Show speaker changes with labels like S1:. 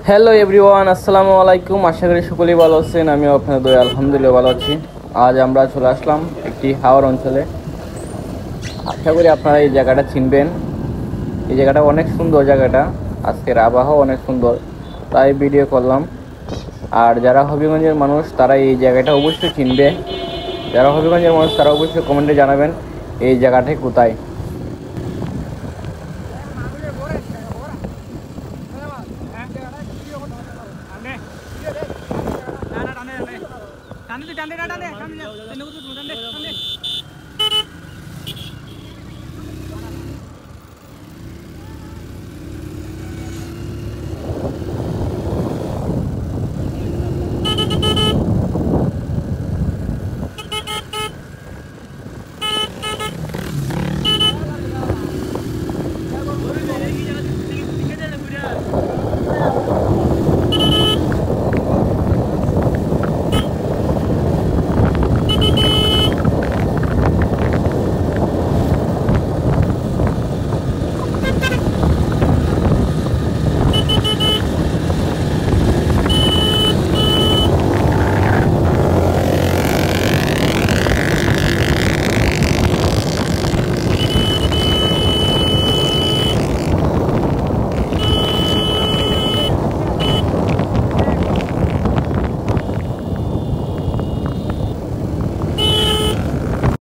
S1: Hello everyone, আসসালামু আলাইকুম। আশা করি সকলেই ভালো আছেন। আমিও আপনাদের দয়া আলহামদুলিল্লাহ ভালো আছি। আজ আমরা চলে আসলাম একটি হাওর অঞ্চলে। আশা করি আপনারা এই জায়গাটা চিনবেন। এই জায়গাটা অনেক সুন্দর জায়গাটা। আজকের আবহাওয়া অনেক সুন্দর, তাই ভিডিও করলাম। আর যারা হবিগঞ্জের মানুষ তারা এই জায়গাটা অবশ্যই চিনবে। যারা হবিগঞ্জের মানুষ তারা অবশ্যই কমেন্টে জানাবেন এই জায়গাটি কোথায়।